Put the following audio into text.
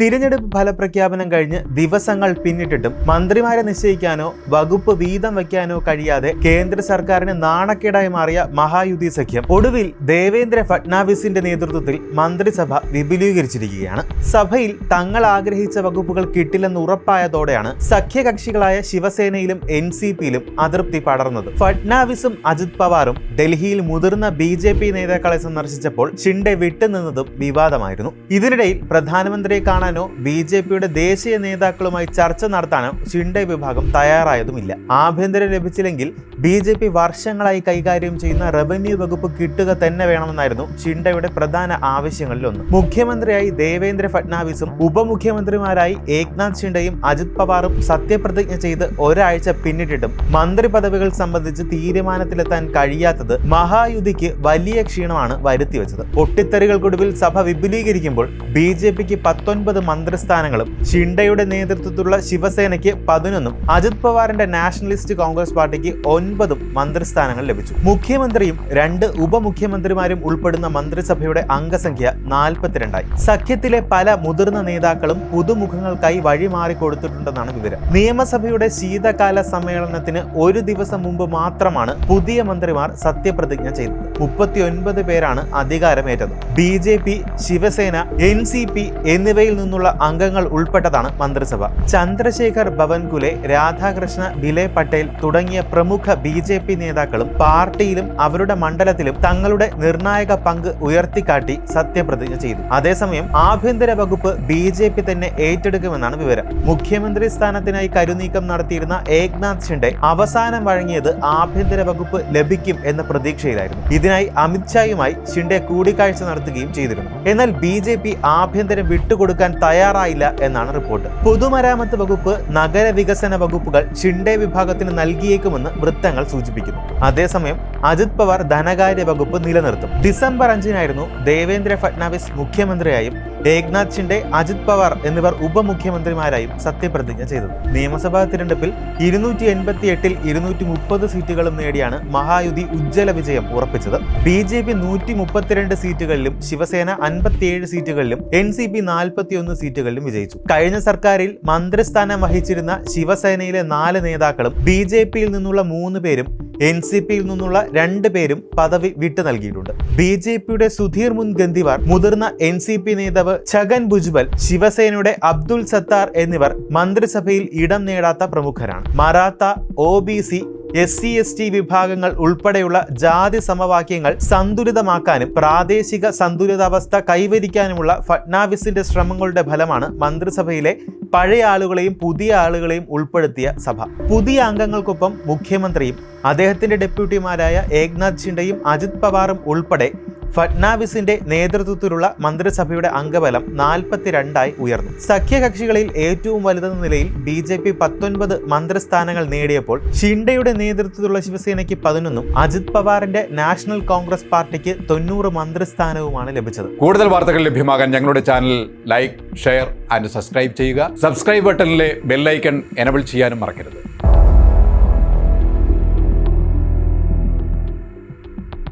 തിരഞ്ഞെടുപ്പ് ഫലപ്രഖ്യാപനം കഴിഞ്ഞ് ദിവസങ്ങൾ പിന്നിട്ടിട്ടും മന്ത്രിമാരെ നിശ്ചയിക്കാനോ വകുപ്പ് വീതം വയ്ക്കാനോ കഴിയാതെ കേന്ദ്ര സർക്കാരിന് നാണക്കേടായി മാറിയ മഹായുതി സഖ്യം ഒടുവിൽ ദേവേന്ദ്ര ഫട്നാവിസിന്റെ നേതൃത്വത്തിൽ മന്ത്രിസഭ വിപുലീകരിച്ചിരിക്കുകയാണ്. സഭയിൽ തങ്ങൾ ആഗ്രഹിച്ച വകുപ്പുകൾ കിട്ടില്ലെന്ന് ഉറപ്പായതോടെയാണ് സഖ്യകക്ഷികളായ ശിവസേനയിലും NCPയിലും അതൃപ്തി പടർന്നത്. ഫട്നാവിസും അജിത് പവാറും ഡൽഹിയിൽ മുതിർന്ന BJP നേതാക്കളെ സന്ദർശിച്ചപ്പോൾ ഷിൻഡെ വിട്ടുനിന്നതും വിവാദമായിരുന്നു. ഇതിനിടയിൽ പ്രധാനമന്ത്രിയെ കാണാനോ BJPയുടെ ദേശീയ നേതാക്കളുമായി ചർച്ച നടത്താനോ ഷിൻഡെ വിഭാഗം തയ്യാറായതുമില്ല. ആഭ്യന്തരം ലഭിച്ചില്ലെങ്കിൽ BJP വർഷങ്ങളായി കൈകാര്യം ചെയ്യുന്ന റവന്യൂ വകുപ്പ് കിട്ടുക തന്നെ വേണമെന്നായിരുന്നു ഷിൻഡെയുടെ പ്രധാന ആവശ്യങ്ങളിലൊന്ന്. മുഖ്യമന്ത്രിയായി ദേവേന്ദ്ര ഫട്നാവിസും ഉപമുഖ്യമന്ത്രിമാരായി ഏക്നാഥ് ഷിൻഡെയും അജിത് പവാറും സത്യപ്രതിജ്ഞ ചെയ്ത് ഒരാഴ്ച പിന്നിട്ടിട്ടും മന്ത്രി പദവികൾ സംബന്ധിച്ച് തീരുമാനത്തിലെത്താൻ കഴിയാത്തത് മഹായുതിക്ക് വലിയ ക്ഷീണമാണ് വരുത്തിവെച്ചത്. പൊട്ടിത്തെറികൾക്കൊടുവിൽ സഭ വിപുലീകരിക്കുമ്പോൾ BJPക്ക് 19 മന്ത്രിസ്ഥാനങ്ങളും ഷിൻഡെയുടെ നേതൃത്വത്തിലുള്ള ശിവസേനയ്ക്ക് 11ഉം അജിത് പവാറിന്റെ നാഷണലിസ്റ്റ് കോൺഗ്രസ് പാർട്ടിക്ക് 9 മന്ത്രിസ്ഥാനങ്ങൾ ലഭിച്ചു. മുഖ്യമന്ത്രിയും 2 ഉപമുഖ്യമന്ത്രിമാരും ഉൾപ്പെടുന്ന മന്ത്രിസഭയുടെ അംഗസംഖ്യ 42ആയി. സഖ്യത്തിലെ പല മുതിർന്ന നേതാക്കളും പുതുമുഖങ്ങൾക്കായി വഴിമാറിക്കൊടുത്തിട്ടുണ്ടെന്നാണ് വിവരം. നിയമസഭയുടെ ശീതകാല സമ്മേളനത്തിന് ഒരു ദിവസം മുമ്പ് മാത്രമാണ് പുതിയ മന്ത്രിമാർ സത്യപ്രതിജ്ഞ ചെയ്തത്. 39 പേരാണ് അധികാരമേറ്റത്. BJP, ശിവസേന, NCP എന്നിവയിൽ നിന്നുള്ള അംഗങ്ങൾ ഉൾപ്പെട്ടതാണ് മന്ത്രിസഭ. ചന്ദ്രശേഖർ ഭവൻകുലെ, രാധാകൃഷ്ണ വിലെ പട്ടേൽ തുടങ്ങിയ പ്രമുഖ BJP നേതാക്കളും പാർട്ടിയിലും അവരുടെ മണ്ഡലത്തിലും തങ്ങളുടെ നിർണായക പങ്ക് ഉയർത്തിക്കാട്ടി സത്യപ്രതിജ്ഞ ചെയ്തു. അതേസമയം ആഭ്യന്തര വകുപ്പ് BJP തന്നെ ഏറ്റെടുക്കുമെന്നാണ് വിവരം. മുഖ്യമന്ത്രി സ്ഥാനത്തിനായി കരുനീക്കം നടത്തിയിരുന്ന ഏക്നാഥ് ഷിൻഡെ അവസാനം വഴങ്ങിയത് ആഭ്യന്തര വകുപ്പ് ലഭിക്കും എന്ന പ്രതീക്ഷയിലായിരുന്നു. ഇതിനായി അമിത്ഷായുമായി ഷിൻഡെ കൂടിക്കാഴ്ച നടത്തുകയും ചെയ്തിരുന്നു. എന്നാൽ BJP ആഭ്യന്തരം വിട്ടുകൊടുക്കാൻ തയ്യാറായില്ല എന്നാണ് റിപ്പോർട്ട്. പൊതുമരാമത്ത് വകുപ്പ്, നഗരവികസന വകുപ്പുകൾ ഷിൻഡെ വിഭാഗത്തിന് നൽകിയേക്കുമെന്ന് വൃത്തങ്ങൾ സൂചിപ്പിക്കുന്നു. അതേസമയം അജിത് പവാർ ധനകാര്യ വകുപ്പ് നിലനിർത്തും. ഡിസംബർ 5-നായിരുന്നു ദേവേന്ദ്ര ഫട്നാവിസ് മുഖ്യമന്ത്രിയായും ഏക്നാഥ് ഷിൻഡെ, അജിത് പവാർ എന്നിവർ ഉപമുഖ്യമന്ത്രിമാരായും സത്യപ്രതിജ്ഞ ചെയ്തത്. നിയമസഭാ തിരഞ്ഞെടുപ്പിൽ 288-ൽ 230 സീറ്റുകളും നേടിയാണ് മഹായുതി ഉജ്ജ്വല വിജയം ഉറപ്പിച്ചത്. BJP 132 സീറ്റുകളിലും ശിവസേന 57 സീറ്റുകളിലും NCP 41 സീറ്റുകളിലും വിജയിച്ചു. കഴിഞ്ഞ സർക്കാരിൽ മന്ത്രിസ്ഥാനം വഹിച്ചിരുന്ന ശിവസേനയിലെ 4 നേതാക്കളും BJPയിൽ നിന്നുള്ള 3 പേരും NCPയിൽ നിന്നുള്ള 2 പേരും പദവി വിട്ടു നൽകിയിട്ടുണ്ട്. BJPയുടെ സുധീർ മുൻഗന്തിവാർ, മുതിർന്ന NCP നേതാവ് ഛഗൻ ഭുജ്ബൽ, ശിവസേനയുടെ അബ്ദുൾ സത്താർ എന്നിവർ മന്ത്രിസഭയിൽ ഇടം നേടാത്ത പ്രമുഖരാണ്. മറാത്ത, OBC, SC/ST വിഭാഗങ്ങൾ ഉൾപ്പെടെയുള്ള ജാതി സമവാക്യങ്ങൾ സന്തുലിതമാക്കാനും പ്രാദേശിക സന്തുലിതാവസ്ഥ കൈവരിക്കാനുമുള്ള ഫട്നാവിസിന്റെ ശ്രമങ്ങളുടെ ഫലമാണ് മന്ത്രിസഭയിലെ പഴയ ആളുകളെയും പുതിയ ആളുകളെയും ഉൾപ്പെടുത്തിയ സഭ. പുതിയ അംഗങ്ങൾക്കൊപ്പം മുഖ്യമന്ത്രിയും അദ്ദേഹത്തിന്റെ ഡെപ്യൂട്ടിമാരായ ഏക്നാഥ് ഷിൻഡെയും അജിത് പവാറും ഉൾപ്പെടെ ഫട്നാവിസിന്റെ നേതൃത്വത്തിലുള്ള മന്ത്രിസഭയുടെ അംഗബലം 42ആയി ഉയർന്നു. സഖ്യകക്ഷികളിൽ ഏറ്റവും വലുതെന്ന നിലയിൽ BJP 19 മന്ത്രിസ്ഥാനങ്ങൾ നേടിയപ്പോൾ ഷിൻഡെയുടെ നേതൃത്വത്തിലുള്ള ശിവസേനയ്ക്ക് 11ഉം അജിത് പവാറിന്റെ നാഷണൽ കോൺഗ്രസ് പാർട്ടിക്ക് 90 മന്ത്രിസ്ഥാനവുമാണ് ലഭിച്ചത്. കൂടുതൽ വാർത്തകൾ ലഭ്യമാകാൻ ഞങ്ങളുടെ channel like, share and subscribe ചെയ്യുക. സബ്സ്ക്രൈബ് ബട്ടണിലെ ബെൽ ഐക്കൺ എനബിൾ ചെയ്യാനും മറക്കരുത്.